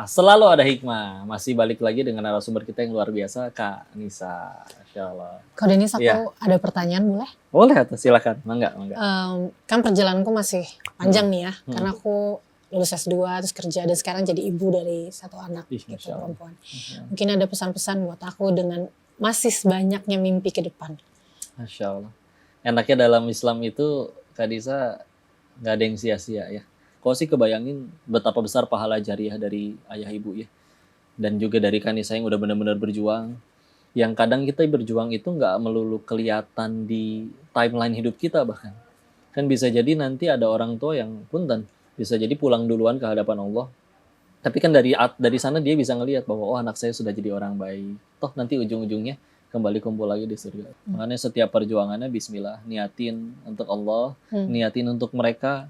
Selalu ada hikmah. Masih balik lagi dengan narasumber kita yang luar biasa, Kak Nisa. Masya Allah. Kak Denis, aku Iya. ada pertanyaan boleh? Boleh tuh, silakan. Mangga. Kan perjalananku masih panjang nih ya, karena aku lulus S2 terus kerja dan sekarang jadi ibu dari satu anak gitu, Masya Allah. perempuan. Mungkin ada pesan-pesan buat aku dengan masih banyaknya mimpi ke depan. Masya Allah. Enaknya dalam Islam itu, Kak Nisa, nggak ada yang sia-sia ya. Kau sih kebayangin betapa besar pahala jariah dari ayah ibu ya. Dan juga dari Kak Nisa yang udah benar-benar berjuang. Yang kadang kita berjuang itu nggak melulu kelihatan di timeline hidup kita bahkan. Kan bisa jadi nanti ada orang tua yang punten. Bisa jadi pulang duluan ke hadapan Allah. Tapi kan dari sana dia bisa ngelihat bahwa oh anak saya sudah jadi orang baik. Toh nanti ujung-ujungnya kembali kumpul lagi di surga. Makanya setiap perjuangannya bismillah. Niatin untuk Allah. Niatin untuk mereka.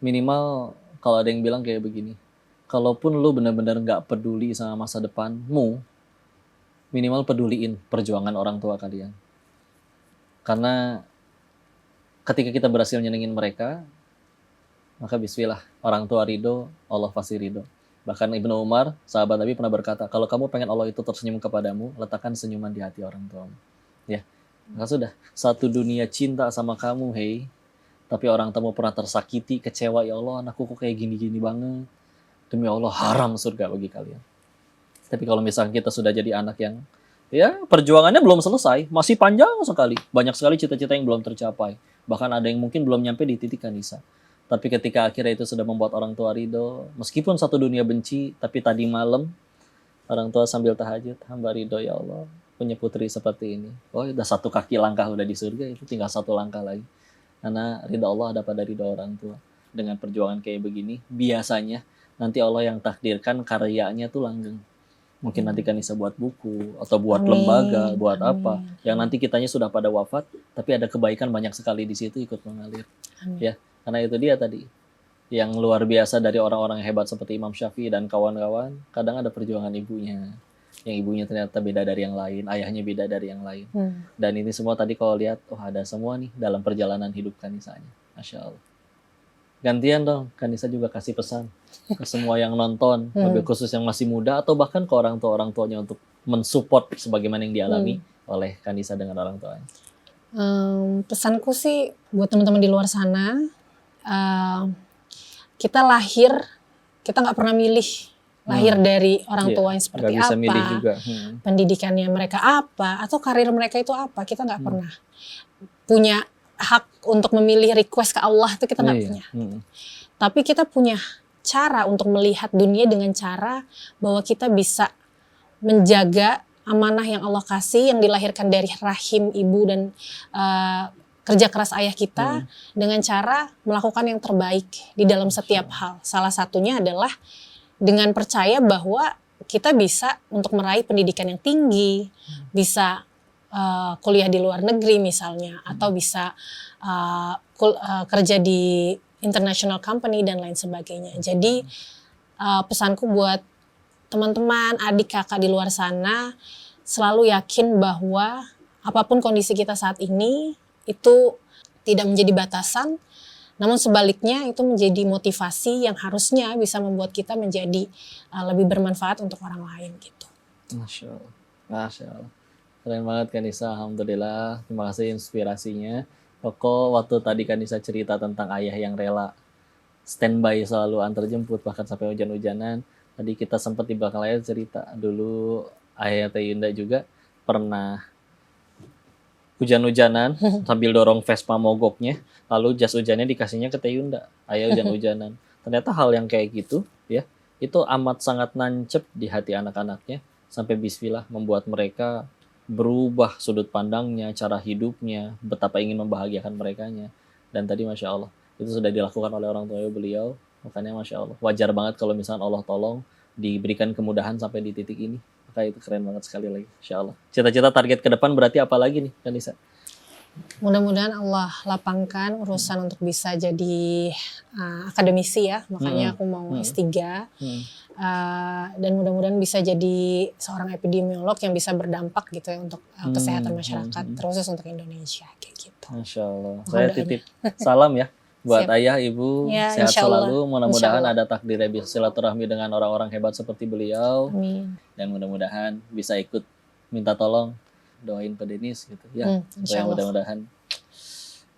Minimal kalau ada yang bilang kayak begini. Kalaupun lu benar-benar nggak peduli sama masa depanmu, minimal peduliin perjuangan orang tua kalian. Karena ketika kita berhasil nyenengin mereka, maka bismillah, orang tua ridho, Allah pasti ridho. Bahkan Ibnu Umar, sahabat Nabi pernah berkata, kalau kamu pengen Allah itu tersenyum kepadamu, letakkan senyuman di hati orang tuamu. Ya, maka sudah, satu dunia cinta sama kamu, hei. Tapi orang tamu pernah tersakiti, kecewa, ya Allah anakku kok kayak gini-gini banget. Demi Allah haram surga bagi kalian. Tapi kalau misalnya kita sudah jadi anak yang ya perjuangannya belum selesai, masih panjang sekali. Banyak sekali cita-cita yang belum tercapai. Bahkan ada yang mungkin belum nyampe di titik Kanisa. Tapi ketika akhirnya itu sudah membuat orang tua ridho, meskipun satu dunia benci, tapi tadi malam orang tua sambil tahajud, hamba ridho ya Allah, punya putri seperti ini. Oh udah satu kaki langkah udah di surga, itu tinggal satu langkah lagi. Karena ridha Allah dapat dari ridha orang tua. Dengan perjuangan kayak begini, biasanya nanti Allah yang takdirkan karyanya tuh langgeng. Mungkin nanti Kanisa buat buku, atau buat lembaga, buat apa. Yang nanti kitanya sudah pada wafat, tapi ada kebaikan banyak sekali di situ ikut mengalir. Ya, karena itu dia tadi. Yang luar biasa dari orang-orang yang hebat seperti Imam Syafi'i dan kawan-kawan, kadang ada perjuangan ibunya. Yang ibunya ternyata beda dari yang lain, ayahnya beda dari yang lain. Dan ini semua tadi kalau lihat, oh ada semua nih dalam perjalanan hidup Kanisanya. Masya Allah. Gantian dong, Kanisa juga kasih pesan ke semua yang nonton, lebih khusus yang masih muda, atau bahkan ke orang tuanya untuk mensupport sebagaimana yang dialami oleh Kanisa dengan orang tuanya. Pesanku sih buat teman-teman di luar sana, kita lahir, kita nggak pernah milih lahir dari orang tua yang seperti bisa apa, milih juga. pendidikannya mereka apa, atau karir mereka itu apa, kita nggak pernah punya hak untuk memilih request ke Allah, itu kita nggak punya. Tapi kita punya cara untuk melihat dunia dengan cara bahwa kita bisa menjaga amanah yang Allah kasih, yang dilahirkan dari rahim ibu dan kerja keras ayah kita, dengan cara melakukan yang terbaik di dalam setiap hal. Salah satunya adalah dengan percaya bahwa kita bisa untuk meraih pendidikan yang tinggi, bisa kuliah di luar negeri misalnya, atau bisa kerja di international company dan lain sebagainya. Jadi pesanku buat teman-teman, adik kakak di luar sana, selalu yakin bahwa apapun kondisi kita saat ini, itu tidak menjadi batasan, namun sebaliknya itu menjadi motivasi yang harusnya bisa membuat kita menjadi lebih bermanfaat untuk orang lain gitu. Masya Allah. Masya Allah. Keren banget Kanisa, alhamdulillah. Terima kasih inspirasinya. Pokok waktu tadi Kanisa cerita tentang ayah yang rela standby selalu antar jemput bahkan sampai hujan-hujanan. Tadi kita sempat di belakang layar cerita dulu ayah Teh Yunda juga pernah hujan-hujanan sambil dorong Vespa mogoknya, lalu jas hujannya dikasihnya ke Teh Yunda. Ayah hujan-hujanan. Ternyata hal yang kayak gitu ya, itu amat sangat nancep di hati anak-anaknya sampai bismillah membuat mereka berubah sudut pandangnya, cara hidupnya, betapa ingin membahagiakan merekanya. Dan tadi Masya Allah, itu sudah dilakukan oleh orang tua beliau. Makanya Masya Allah, wajar banget kalau misalnya Allah tolong diberikan kemudahan sampai di titik ini. Maka itu keren banget sekali lagi, Insya Allah. Cita-cita target ke depan berarti apa lagi nih, Kanisa? Mudah-mudahan Allah lapangkan urusan untuk bisa jadi akademisi ya. Makanya aku mau S3. Dan mudah-mudahan bisa jadi seorang epidemiolog yang bisa berdampak gitu ya untuk kesehatan masyarakat, terus untuk Indonesia kayak gitu. Masya Allah. Saya titip salam ya Buat Siap. ayah, ibu, Ya, sehat insya Allah. selalu. Mudah-mudahan Insya Allah. ada takdirnya bisa silaturahmi dengan orang-orang hebat seperti beliau. Amin. Dan mudah-mudahan bisa ikut minta tolong doain Pak Denis gitu ya. Insya Allah. Mudah-mudahan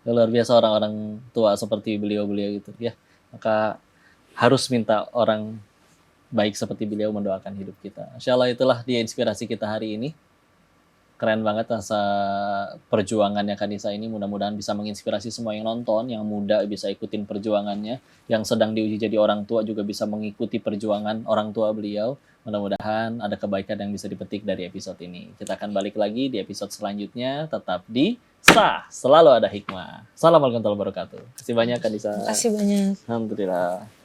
luar biasa orang-orang tua seperti beliau-beliau gitu ya. Maka harus minta orang baik seperti beliau mendoakan hidup kita. Insya Allah itulah dia inspirasi kita hari ini. Keren banget rasa perjuangannya Kanisa ini. Mudah-mudahan bisa menginspirasi semua yang nonton, yang muda bisa ikutin perjuangannya, yang sedang diuji jadi orang tua juga bisa mengikuti perjuangan orang tua beliau. Mudah-mudahan ada kebaikan yang bisa dipetik dari episode ini. Kita akan balik lagi di episode selanjutnya. Tetap di Sah, selalu ada hikmah. Assalamualaikum warahmatullahi wabarakatuh. Terima kasih banyak Kanisa. Terima kasih banyak. Alhamdulillah.